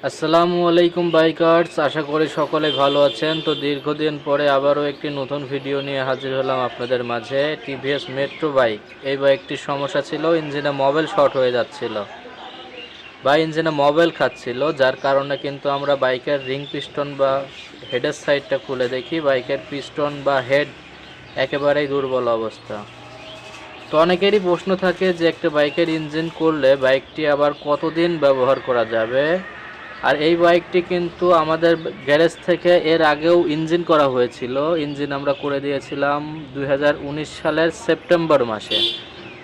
আসসালামু আলাইকুম বাইকার্স, আশা করি সকলে ভালো আছেন। তো দীর্ঘদিন পরে আবারও একটি নতুন ভিডিও নিয়ে হাজির হলাম আপনাদের মাঝে। টিভিএস মেট্রো বাইক, এই বাইকটির সমস্যা ছিল ইঞ্জিনে মোবাইল শর্ট হয়ে যাচ্ছিল বা ইঞ্জিনে মোবাইল খাচ্ছিল, যার কারণে কিন্তু আমরা বাইকের রিং পিস্টন বা হেডের সাইডটা খুলে দেখি বাইকের পিস্টন বা হেড একেবারেই দুর্বল অবস্থা। তো অনেকেরই প্রশ্ন থাকে যে একটা বাইকের ইঞ্জিন করলে বাইকটি আবার কতদিন ব্যবহার করা যাবে। আর এই বাইকটি কিন্তু আমাদের গ্যারেজ থেকে এর আগেও ইঞ্জিন করা হয়েছিল। ইঞ্জিন আমরা করে দিয়েছিলাম 2019 সালের সেপ্টেম্বর মাসে,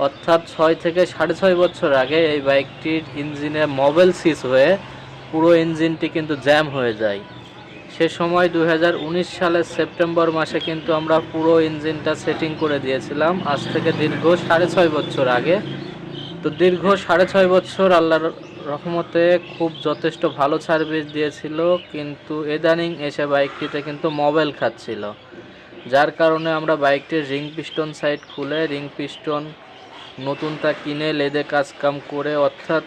অর্থাৎ 6 থেকে 6.5 বছর আগে এই বাইকটির ইঞ্জিনে মোবিল সিজ হয়ে পুরো ইঞ্জিনটি কিন্তু জ্যাম হয়ে যায়। সে সময় 2019 সালের সেপ্টেম্বর মাসে কিন্তু আমরা পুরো ইঞ্জিনটা সেটিং করে দিয়েছিলাম, আজ থেকে দীর্ঘ 6.5 বছর আগে। তো দীর্ঘ 6.5 বছর আল্লাহর রহমতে খুব যথেষ্ট ভালো সার্ভিস দিয়েছিল, কিন্তু ইদানিং এসে বাইকটিতে কিন্তু মোবাইল খাচ্ছিল, যার কারণে আমরা বাইকটির রিং পিস্টন সাইড খুলে রিং পিস্টন নতুনটা কিনে লেদে কাজ কাম করে, অর্থাৎ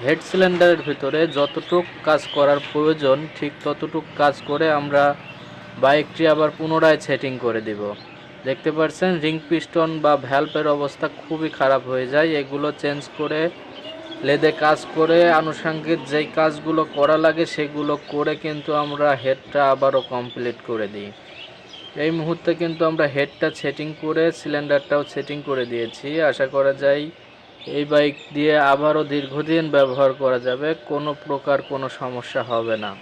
হেড সিলিন্ডারের ভিতরে যতটুক কাজ করার প্রয়োজন ঠিক ততটুক কাজ করে আমরা বাইকটি আবার পুনরায় সেটিং করে দিব। দেখতে পাচ্ছেন রিং পিস্টন বা ভ্যালভের অবস্থা খুবই খারাপ হয়ে যায়। এগুলো চেঞ্জ করে লেদে কাজ করে আনুষঙ্গিক যেই কাজগুলো করা লাগে সেগুলো করে কিন্তু আমরা হেডটা আবারও কমপ্লিট করে দিই। এই মুহূর্তে কিন্তু আমরা হেডটা সেটিং করে সিলিন্ডারটাও সেটিং করে দিয়েছি। আশা করা যায় এই বাইক দিয়ে আবারও দীর্ঘদিন ব্যবহার করা যাবে, কোনো প্রকার কোনো সমস্যা হবে না।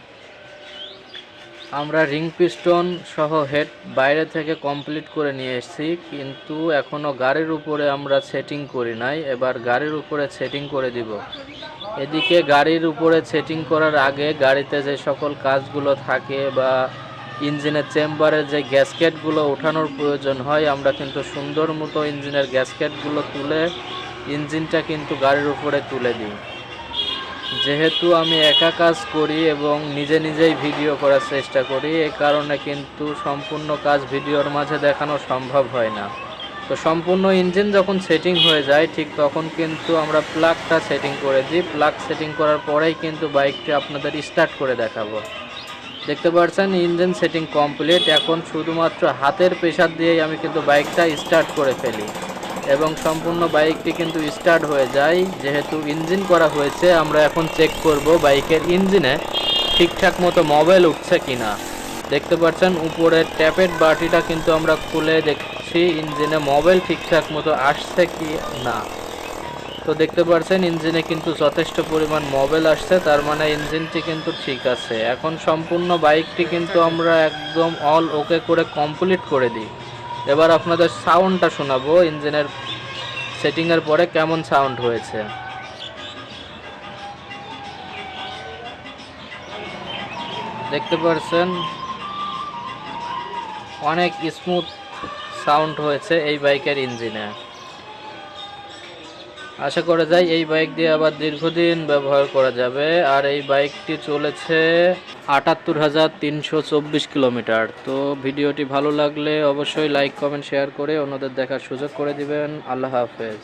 আমরা রিং পিস্টন সহ হেড বাইরে থেকে কমপ্লিট করে নিয়ে এসেছি, কিন্তু এখনও গাড়ির উপরে আমরা সেটিং করি নাই। এবার গাড়ির উপরে সেটিং করে দিব। এদিকে গাড়ির উপরে সেটিং করার আগে গাড়িতে যে সকল কাজগুলো থাকে বা ইঞ্জিনের চেম্বারে যে গ্যাসকেটগুলো ওঠানোর প্রয়োজন হয়, আমরা কিন্তু সুন্দর মতো ইঞ্জিনের গ্যাসকেটগুলো তুলে ইঞ্জিনটা কিন্তু গাড়ির উপরে তুলে দিই। যেহেতু আমি একা কাজ করি এবং নিজে নিজেই ভিডিও করার চেষ্টা করি, এ কারণে কিন্তু সম্পূর্ণ কাজ ভিডিওর মাঝে দেখানো সম্ভব হয় না। তো সম্পূর্ণ ইঞ্জিন যখন সেটিং হয়ে যায় ঠিক তখন কিন্তু আমরা প্লাগটা সেটিং করে দিই। প্লাগ সেটিং করার পরেই কিন্তু বাইকটি আপনাদের স্টার্ট করে দেখাবো। দেখতে পাচ্ছেন ইঞ্জিন সেটিং কমপ্লিট। এখন শুধুমাত্র হাতের প্রেসার দিয়েই আমি কিন্তু বাইকটা স্টার্ট করে ফেলি এবং সম্পূর্ণ বাইকটি কিন্তু স্টার্ট হয়ে যায়। যেহেতু ইঞ্জিন করা হয়েছে, আমরা এখন চেক করব বাইকের ইঞ্জিনে ঠিকঠাক মতো মোবাইল উঠছে কিনা। দেখতে পাচ্ছেন উপরের ট্যাপের বাটিটা কিন্তু আমরা খুলে দেখছি ইঞ্জিনে মোবাইল ঠিকঠাক মতো আসছে কি না। তো দেখতে পাচ্ছেন ইঞ্জিনে কিন্তু যথেষ্ট পরিমাণ মোবাইল আসছে, তার মানে ইঞ্জিনটি কিন্তু ঠিক আছে। এখন সম্পূর্ণ বাইকটি কিন্তু আমরা একদম অল ওকে করে কমপ্লিট করে দিই। এবার আপনাদের সাউন্ডটা শোনাবো ইঞ্জিনের সেটিংয়ের পরে কেমন সাউন্ড হয়েছে। দেখতে পাচ্ছেন অনেক স্মুথ সাউন্ড হয়েছে এই বাইকের ইঞ্জিনে। আশা করা যায় এই বাইক দিয়ে আবার দীর্ঘদিন ব্যবহার করা যাবে। আর এই বাইকটি চলেছে ৭৮,৩২৪ কিলোমিটার। তো ভিডিওটি ভালো লাগলে অবশ্যই লাইক কমেন্ট শেয়ার করে অন্যদের দেখার সুযোগ করে দিবেন। আল্লাহ হাফেজ।